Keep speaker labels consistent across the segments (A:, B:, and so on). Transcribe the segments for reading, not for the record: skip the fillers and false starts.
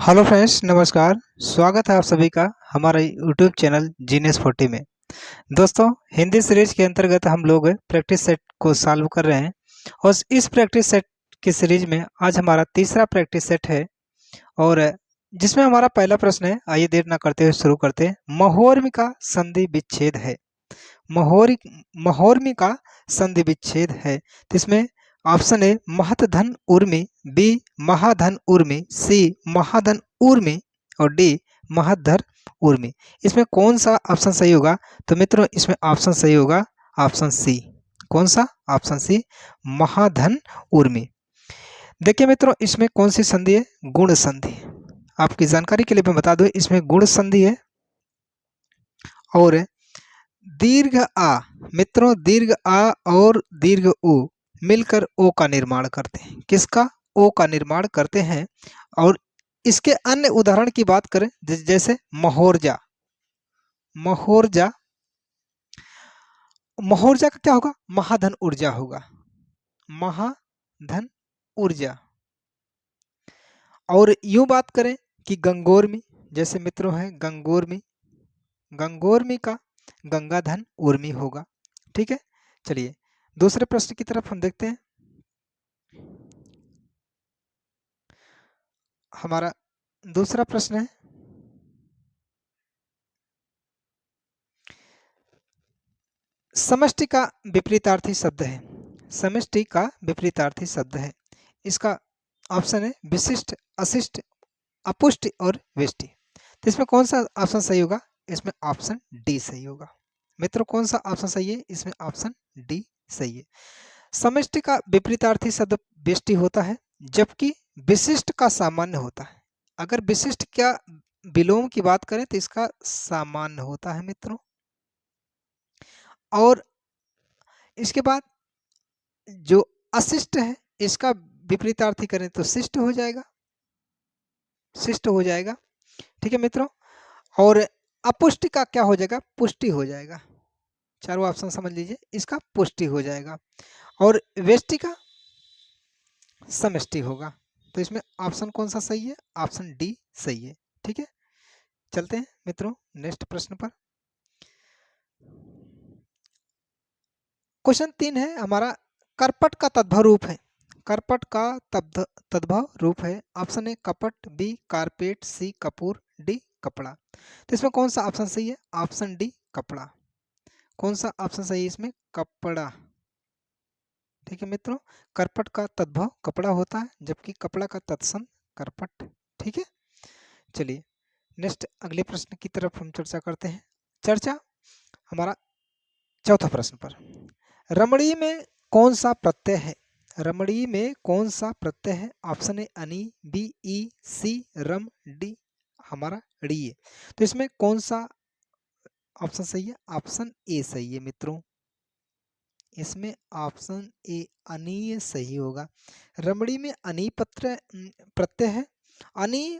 A: Hello friends, नमस्कार। स्वागत है आप सभी का हमारे यूट्यूब चैनल जीनियस 40 में। दोस्तों, हिंदी सीरीज के अंतर्गत हम लोग प्रैक्टिस सेट को सॉल्व कर रहे हैं और इस प्रैक्टिस सेट की सीरीज में आज हमारा तीसरा प्रैक्टिस सेट है और जिसमें हमारा पहला प्रश्न है। आइए देर ना करते हुए शुरू करते हैं। महोर्मी का संधि विच्छेद है। महोरी महोर्मी का संधि विच्छेद है। तो इसमें ऑप्शन ए महतधन उर्मी, बी महाधन उर्मी, सी महाधन उर्मी और डी महद्धर उर्मी। इसमें कौन सा ऑप्शन सही होगा? तो मित्रों, इसमें ऑप्शन सही होगा ऑप्शन सी। कौन सा? ऑप्शन सी, महाधन उर्मी। देखिए मित्रों, इसमें कौन सी संधि है? गुण संधि। आपकी जानकारी के लिए मैं बता दूं, इसमें गुण संधि है और दीर्घ आ, मित्रों दीर्घ आ और दीर्घ उ मिलकर ओ का निर्माण करते हैं। किसका? ओ का निर्माण करते हैं। और इसके अन्य उदाहरण की बात करें जैसे महोर्जा। महोर्जा, महोर्जा का क्या होगा? महाधन ऊर्जा होगा। महाधन ऊर्जा। और यूं बात करें कि गंगोर्मी, जैसे मित्रों है गंगोर्मी, गंगोर्मी का गंगाधन उर्मी होगा। ठीक है, चलिए दूसरे प्रश्न की तरफ हम देखते हैं। हमारा दूसरा प्रश्न है, समष्टि का विपरीतार्थी शब्द है। समष्टि का विपरीतार्थी शब्द है। इसका ऑप्शन है विशिष्ट, अशिष्ट, अपुष्ट और वेष्टि। तो इसमें कौन सा ऑप्शन सही होगा? इसमें ऑप्शन डी सही होगा। मित्रों, कौन सा ऑप्शन सही है? इसमें ऑप्शन डी सही है। समष्टि का विपरीतार्थी शब्द वेष्टि होता है, जबकि विशिष्ट का सामान्य होता है। अगर विशिष्ट क्या विलोम की बात करें तो इसका सामान्य होता है मित्रों। और इसके बाद जो अशिष्ट है, इसका विपरीतार्थी करें तो शिष्ट हो जाएगा, शिष्ट हो जाएगा। ठीक है मित्रों। और अपुष्टि का क्या हो जाएगा? पुष्टि हो जाएगा। चारों ऑप्शन समझ लीजिए, इसका पुष्टि हो जाएगा। और वेष्टि का समष्टि होगा। तो इसमें ऑप्शन कौन सा सही है? ऑप्शन डी सही है। ठीक है, चलते हैं मित्रों नेक्स्ट प्रश्न पर। क्वेश्चन 3 है हमारा, करपट का तद्भव रूप है। करपट का तद्भव रूप है। ऑप्शन ए कपट, बी कारपेट, सी कपूर, डी कपड़ा। तो इसमें कौन सा ऑप्शन सही है? ऑप्शन डी कपड़ा। कौन सा ऑप्शन सही है इसमें? कपड़ा। ठीक है मित्रों, करपट का तद्भव कपड़ा होता है, जबकि कपड़ा का तत्सम करपट। ठीक है, चलिए नेक्स्ट अगले प्रश्न की तरफ हम चर्चा करते हैं। चर्चा हमारा चौथा प्रश्न पर। रमणी में कौन सा प्रत्यय है? रमणी में कौन सा प्रत्यय है? ऑप्शन ए अनि, बी ई, सी रम, डी हमारा ड़ी है। तो इसमें कौन सा ऑप्शन सही है? ऑप्शन ए सही है मित्रों। इसमें ऑप्शन ए अनीय सही होगा। रमणी में अनी प्रत्यय है। अनी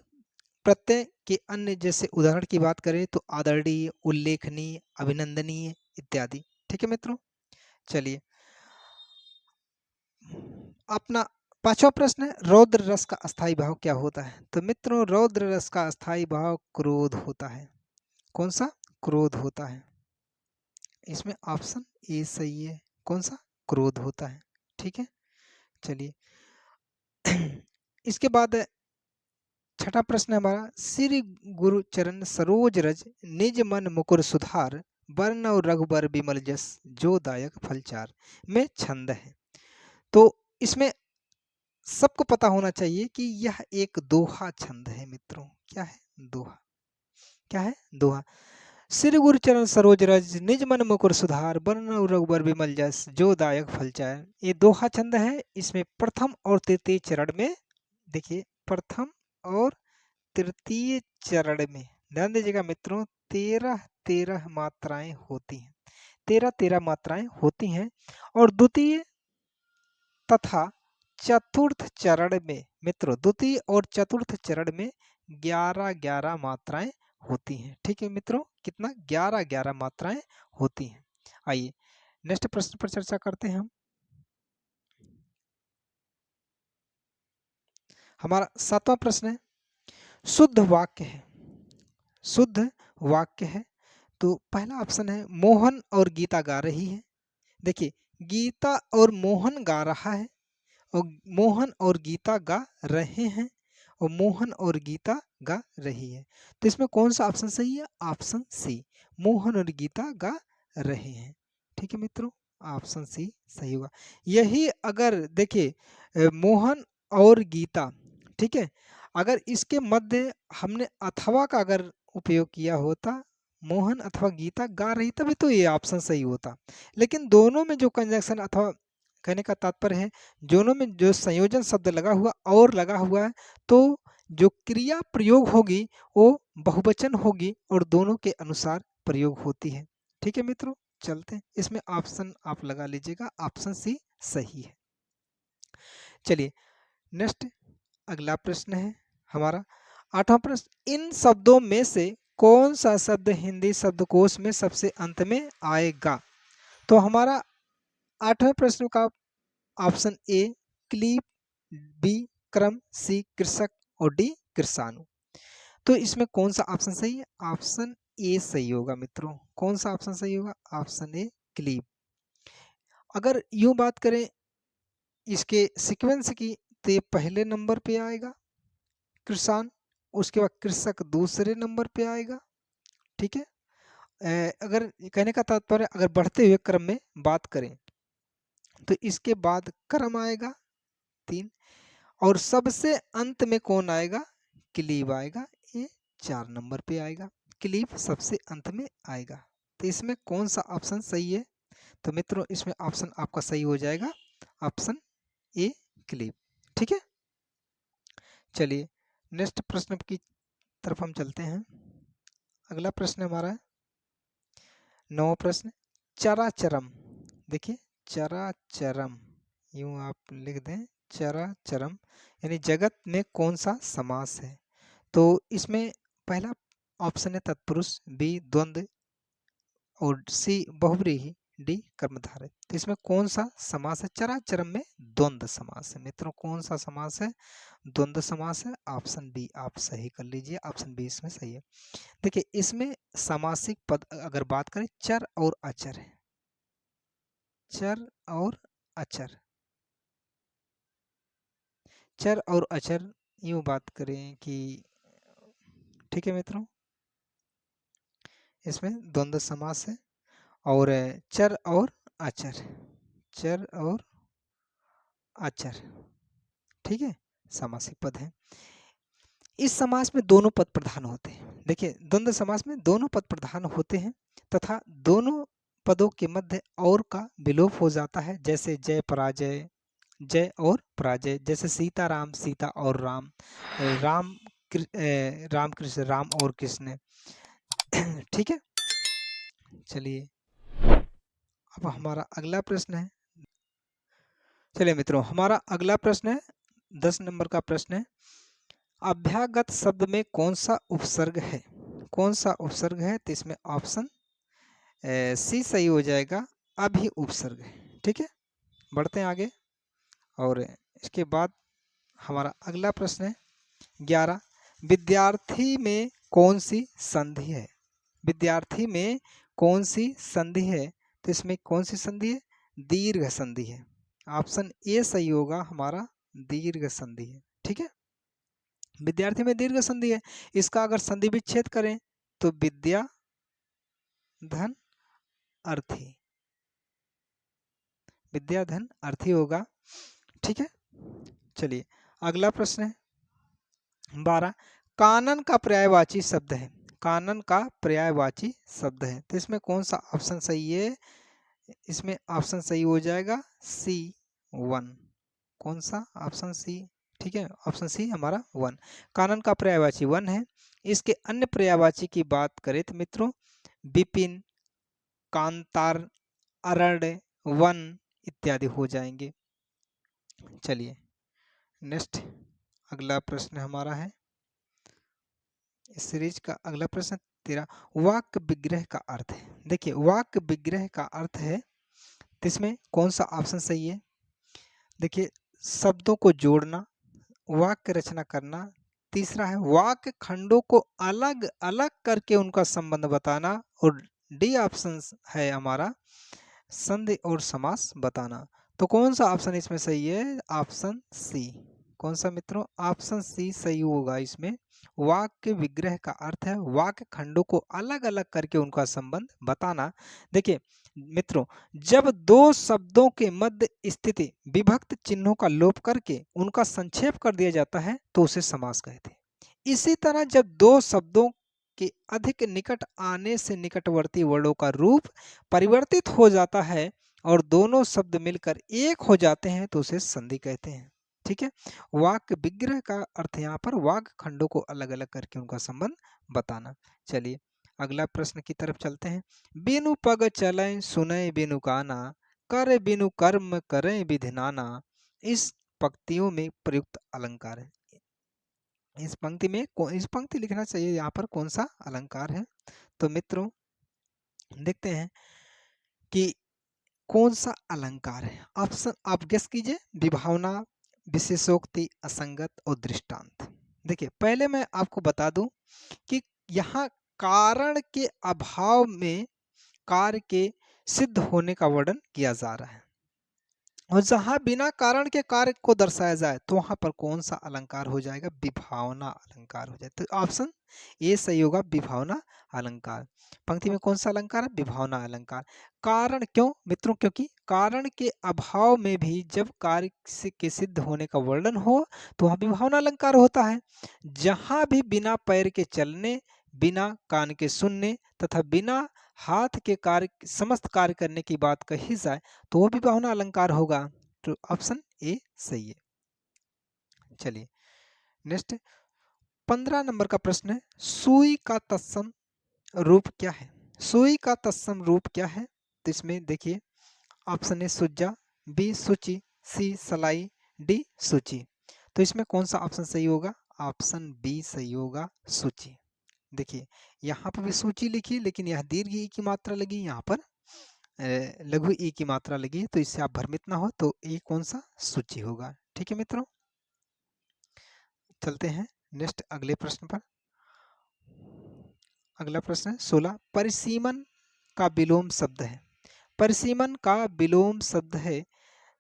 A: प्रत्यय के अन्य जैसे उदाहरण की बात करें तो आदरणीय, उल्लेखनीय, अभिनंदनीय इत्यादि। ठीक है मित्रों, चलिए अपना पांचवा प्रश्न है, रौद्र रस का अस्थाई भाव क्या होता है? तो मित्रों, रौद्र रस का अस्थाई भाव क्रोध होता है। कौन सा? क्रोध होता है। इसमें ऑप्शन ए सही है। कौन सा? क्रोध होता है। ठीक है, चलिए इसके बाद छठा प्रश्न है हमारा, श्री गुरु चरण सरोज रज, निज मन मुकुर सुधार, वर्ण और रघुबर विमल जस, जो दायक फलचार में छंद है। तो इसमें सबको पता होना चाहिए कि यह एक दोहा छंद है मित्रों। क्या है? दोहा। क्या है? दोहा। श्री गुरु चरण सरोज रज, निज मन मुकुर सुधार, वर्ण और रघुबर विमल जस, जो दायक फलचार। ये दोहा छंद है। इसमें प्रथम और तृतीय चरण में, देखिए प्रथम और तृतीय चरण में ध्यान दीजिएगा मित्रों, 13-13 मात्राएं होती हैं। 13-13 मात्राएं होती हैं। और द्वितीय तथा चतुर्थ चरण में मित्रों, द्वितीय और चतुर्थ चरण में 11-11 मात्राएं होती हैं। ठीक है मित्रों, कितना? 11-11 मात्राएं होती हैं। आइए नेक्स्ट प्रश्न पर चर्चा करते हैं हम। हमारा सातवां प्रश्न है, शुद्ध वाक्य है, शुद्ध वाक्य है। तो पहला ऑप्शन है मोहन और गीता गा रही है। देखिए, गीता और मोहन गा रहा है, और मोहन और गीता गा रहे हैं, और मोहन और गीता गा रही है। तो इसमें कौन सा ऑप्शन सही है? ऑप्शन सी, मोहन और गीता गा रहे हैं। ठीक है मित्रों, ऑप्शन सी सही होगा। यही अगर देखिए मोहन और गीता, ठीक है, अगर इसके मध्य हमने अथवा का अगर उपयोग किया होता, मोहन अथवा गीता गा रही, तभी तो ये ऑप्शन सही होता। लेकिन दोनों में जो कंजंक्शन अथवा, कहने का तात्पर्य है दोनों में जो संयोजन शब्द लगा हुआ और लगा हुआ है, तो जो क्रिया प्रयोग होगी वो बहुवचन होगी और दोनों के अनुसार प्रयोग होती है। ठीक है मित्रों, चलते हैं, इसमें ऑप्शन आप लगा लीजिएगा, ऑप्शन सी सही है। चलिए नेक्स्ट, अगला प्रश्न है हमारा 8वां प्रश्न, इन शब्दों में से कौन सा शब्द हिंदी शब्दकोश में सबसे अंत में आएगा? तो हमारा 8वें प्रश्न का ऑप्शन ए क्लीप, बी क्रम, सी कृषक और डी कृषाणु। तो इसमें कौन सा ऑप्शन सही है? ऑप्शन ए सही होगा मित्रों। कौन सा ऑप्शन सही होगा? Option A clip. अगर यूं बात करें इसके सीक्वेंस की, तो ये पहले नंबर पे आएगा कृषाण, उसके बाद कृषक दूसरे नंबर पे आएगा। ठीक है, अगर कहने का तात्पर्य अगर बढ़ते हुए क्रम में बात करें तो इसके बाद क्रम आएगा 3, और सबसे अंत में कौन आएगा? क्लीब आएगा, ये 4 नंबर पे आएगा। क्लीब सबसे अंत में आएगा। तो इसमें कौन सा ऑप्शन सही है? तो मित्रों इसमें ऑप्शन आपका सही हो जाएगा, ऑप्शन ए क्लीब। ठीक है, चलिए नेक्स्ट प्रश्न की तरफ हम चलते हैं। अगला प्रश्न हमारा है 9वां प्रश्न, चराचरम। देखिए चराचरम, यूं आप लिख दें चराचरम, यानी जगत में कौन सा समास है? तो इसमें पहला ऑप्शन है तत्पुरुष, बी द्वंद्व और सी बहुव्रीहि, डी कर्मधारय। तो इसमें कौन सा समास है? चराचरम में द्वंद्व समास है मित्रों। कौन सा समास है? द्वंद्व समास है। ऑप्शन बी आप सही कर लीजिए, ऑप्शन बी इसमें सही है। देखिए इसमें सामासिक पद अगर बात करें चर और अचर है, चर और अचर, चर और अचर यूं बात करें कि, ठीक है मित्रों, इसमें द्वंद्व समास है। और चर और अचर, चर और अचर, ठीक है, सामासिक पद है। इस समास में दोनों पद प्रधान होते हैं। देखिए द्वंद्व समास में दोनों पद प्रधान होते हैं तथा दोनों पदों के मध्य और का विलोप हो जाता है, जैसे जय पराजय, जय और पराजय, जैसे सीताराम, सीता और राम, राम राम कृष्ण, राम और कृष्ण। ठीक है, चलिए अब हमारा अगला प्रश्न है। चलिए मित्रों, हमारा अगला प्रश्न है 10 नंबर का प्रश्न है, अभ्यागत शब्द में कौन सा उपसर्ग है? कौन सा उपसर्ग है? तो इसमें ऑप्शन सी सही हो जाएगा, अभी उपसर्ग है। ठीक है, बढ़ते हैं आगे। और इसके बाद हमारा अगला प्रश्न है 11, विद्यार्थी में कौन सी संधि है? विद्यार्थी में कौन सी संधि है? तो इसमें कौन सी संधि है? दीर्घ संधि है। ऑप्शन ए सही होगा हमारा, दीर्घ संधि है। ठीक है, विद्यार्थी में दीर्घ संधि है। इसका अगर संधि विच्छेद करें तो विद्या धन अर्थी, विद्या धन अर्थी होगा। ठीक है, चलिए अगला प्रश्न है 12, कानन का पर्यायवाची शब्द है। कानन का पर्यायवाची शब्द है, तो इसमें कौन सा ऑप्शन सही है? इसमें ऑप्शन सही हो जाएगा सी 1। कौन सा? Option C. ठीक है, ऑप्शन सी हमारा 1, कानन का पर्यायवाची 1 है। इसके अन्य पर्यायवाची की बात करें तो मित्रों विपिन, कांतार, अरण्य, वन इत्यादि हो जाएंगे। चलिए नेक्स्ट अगला प्रश्न हमारा है, इस सीरीज का अगला प्रश्न 13, वाक्य विग्रह का अर्थ है। देखिए वाक्य विग्रह का अर्थ है, तो इसमें कौन सा ऑप्शन सही है? देखिए शब्दों को जोड़ना, वाक्य रचना करना, तीसरा है वाक्य खंडों को अलग अलग करके उनका संबंध बताना, और डी ऑप्शन है हमारा संधि और समास बताना। तो कौन सा ऑप्शन इसमें सही है? Option C. कौन सा मित्रों? ऑप्शन सी सही होगा इसमें। वाक्य विग्रह का अर्थ है वाक्य खंडों को अलग अलग करके उनका संबंध बताना। देखिए मित्रों, जब दो शब्दों के मध्य स्थिति विभक्त चिन्हों का लोप करके उनका संक्षेप कर दिया जाता है तो उसे समास कहते हैं। इसी तरह जब दो शब्दों के अधिक निकट आने से निकटवर्ती वर्णों का रूप परिवर्तित हो जाता है और दोनों शब्द मिलकर एक हो जाते हैं तो उसे संधि कहते हैं। ठीक है, वाक्य विग्रह का अर्थ यहाँ पर वाक्य खंडों को अलग अलग करके उनका संबंध बताना। चलिए अगला प्रश्न की तरफ चलते हैं। बिनु पग चलें सुनय बिनु काना, कर बिनु कर्म करें विधि नाना। इस पंक्तियों में प्रयुक्त अलंकार है। इस पंक्ति लिखना चाहिए यहाँ पर कौन सा अलंकार है। तो मित्रों देखते हैं कि कौन सा अलंकार है। ऑप्शन आप गेस कीजिए। विभावना, विशेषोक्ति, असंगत और दृष्टांत। देखिए पहले मैं आपको बता दूं कि यहाँ कारण के अभाव में कार्य के सिद्ध होने का वर्णन किया जा रहा है, और जहां बिना कारण के कार्य को दर्शाया जाए तो वहां पर कौन सा अलंकार हो जाएगा? विभावना अलंकार हो जाए। तो ऑप्शन ए सही होगा, विभावना अलंकार। पंक्ति में कौन सा अलंकार है? विभावना अलंकार। कारण क्यों मित्रों? क्योंकि कारण के अभाव में भी जब कार्य के सिद्ध होने का वर्णन हो तो वहां विभावना अलंकार होता है। जहां भी बिना पैर के चलने, बिना कान के सुनने तथा बिना हाथ के कार्य समस्त कार्य करने की बात कही जाए तो वो विभावना अलंकार होगा। तो ऑप्शन ए सही है। चलिए नेक्स्ट 15 नंबर का प्रश्न है, सुई का तत्सम रूप क्या है? सुई का तत्सम रूप क्या है? तो इसमें देखिए ऑप्शन ए सुज्जा, बी सूची, सी सलाई, डी सूची। तो इसमें कौन सा ऑप्शन सही होगा? ऑप्शन बी सही होगा, सूची। देखिए यहाँ पर भी सूची लिखी लेकिन यह दीर्घ ई की मात्रा लगी, यहाँ पर लघु ई की मात्रा लगी, तो इससे आप भ्रमित ना हो। तो ये कौन सा? सूची होगा। ठीक है मित्रों, चलते हैं नेक्स्ट अगले प्रश्न पर। अगला प्रश्न है 16, परिसीमन का विलोम शब्द है। परिसीमन का विलोम शब्द है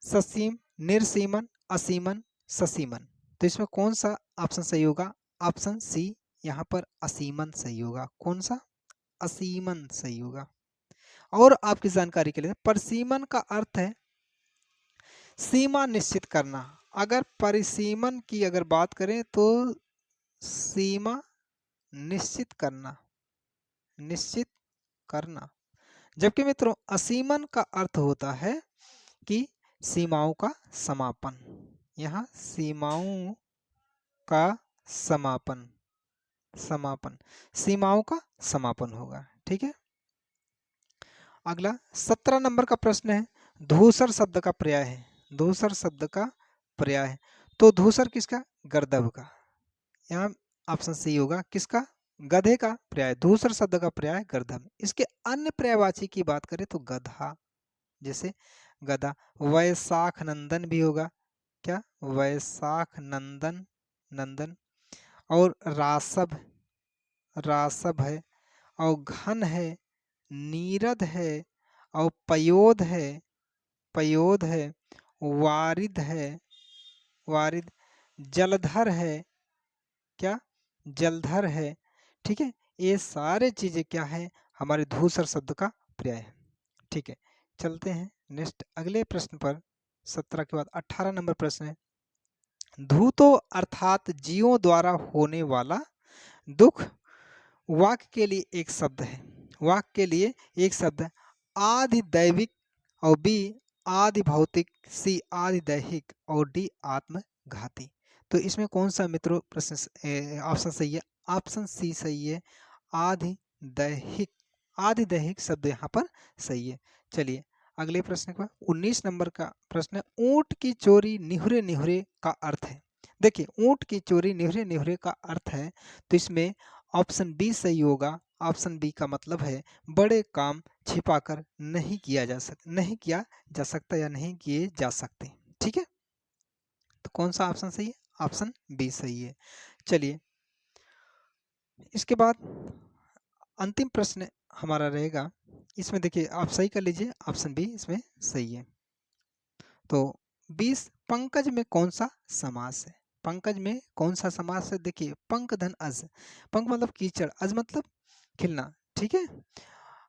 A: ससीम, निर्सीमन, असीमन, ससीमन। तो इसमें कौन सा ऑप्शन सही होगा? ऑप्शन सी, यहाँ पर असीमन सही होगा। कौन सा? असीमन सही होगा। और आपकी जानकारी के लिए परिसीमन का अर्थ है सीमा निश्चित करना। अगर परिसीमन की अगर बात करें तो सीमा निश्चित करना, निश्चित करना। जबकि मित्रों असीमन का अर्थ होता है कि सीमाओं का समापन। यहाँ सीमाओं का समापन, समापन, सीमाओं का समापन होगा। ठीक है, अगला 17 नंबर का प्रश्न है, धूसर शब्द का पर्याय है। धूसर शब्द का पर्याय है। तो धूसर किसका? गर्दभ का। यहाँ ऑप्शन सी होगा, किसका? गधे का पर्याय। धूसर शब्द का पर्याय गर्दभ। इसके अन्य पर्यायवाची की बात करें तो गधा, जैसे गधा। वैशाख नंदन भी होगा। क्या? वैशाख नंदन, नंदन। और रासभ, रासभ है। और घन है, नीरद है। और पयोद है, पयोद है। वारिद है, वारिद। जलधर है, क्या? जलधर है। ठीक है, ये सारे चीजें क्या है? हमारे धूसर शब्द का पर्याय है। ठीक है, चलते हैं नेक्स्ट अगले प्रश्न पर। 17 के बाद 18 नंबर प्रश्न है, धूतो अर्थात जीवों द्वारा होने वाला दुख वाक्य के लिए एक शब्द है। वाक्य के लिए एक शब्द है। आदि दैविक, और बी आदि भौतिक, सी आदि दैहिक, और डी आत्मघाती। तो इसमें कौन सा मित्रों प्रश्न ऑप्शन सही है? ऑप्शन सी सही है, आदि दैहिक। आदि दैहिक शब्द यहाँ पर सही है। चलिए अगले प्रश्न का 19 नंबर का प्रश्न है, ऊंट की चोरी निहुरे निहुरे का अर्थ है। देखिए ऊंट की चोरी निहुरे निहुरे का अर्थ है, तो इसमें ऑप्शन बी सही होगा। ऑप्शन बी का मतलब है बड़े काम छिपाकर नहीं किया जा सकता या नहीं किए जा सकते। ठीक है, तो कौन सा ऑप्शन सही है? ऑप्शन बी सही है। चलिए, इसके बाद अंतिम प्रश्न हमारा रहेगा, इसमें देखिए आप सही कर लीजिए, ऑप्शन बी इसमें सही है। तो 20 पंकज में कौन सा समास है? पंकज में कौन सा समास है? देखिए, पंक धन अज, पंक मतलब कीचड़, अज मतलब खिलना, ठीक है,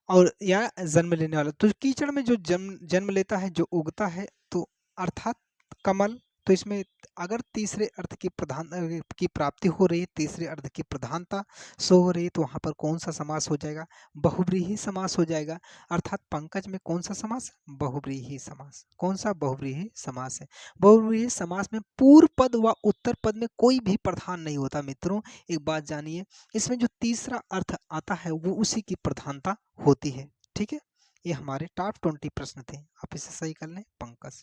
A: और या जन्म लेने वाला। तो कीचड़ में जो जन्म जन्म लेता है, जो उगता है, तो अर्थात कमल। तो इसमें अगर तीसरे अर्थ की की प्राप्ति हो रही है, तीसरे अर्थ की प्रधानता शो हो रही है, तो वहां पर कौन सा समास हो जाएगा? बहुव्रीहि समास हो जाएगा। अर्थात पंकज में कौन सा समास? बहुव्रीहि समास। कौन सा? बहुव्रीहि समास है। बहुव्रीहि समास में पूर्व पद व उत्तर पद में कोई भी प्रधान नहीं होता मित्रों। एक बात जानिए, इसमें जो तीसरा अर्थ आता है वो उसी की प्रधानता होती है, ठीक है। ये हमारे टॉप 20 प्रश्न थे, आप इसे सही कर लें, पंकज।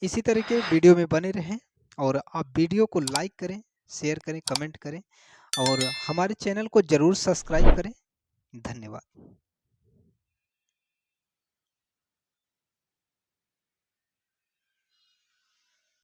A: इसी तरह के वीडियो में बने रहें और आप वीडियो को लाइक करें, शेयर करें, कमेंट करें और हमारे चैनल को जरूर सब्सक्राइब करें। धन्यवाद।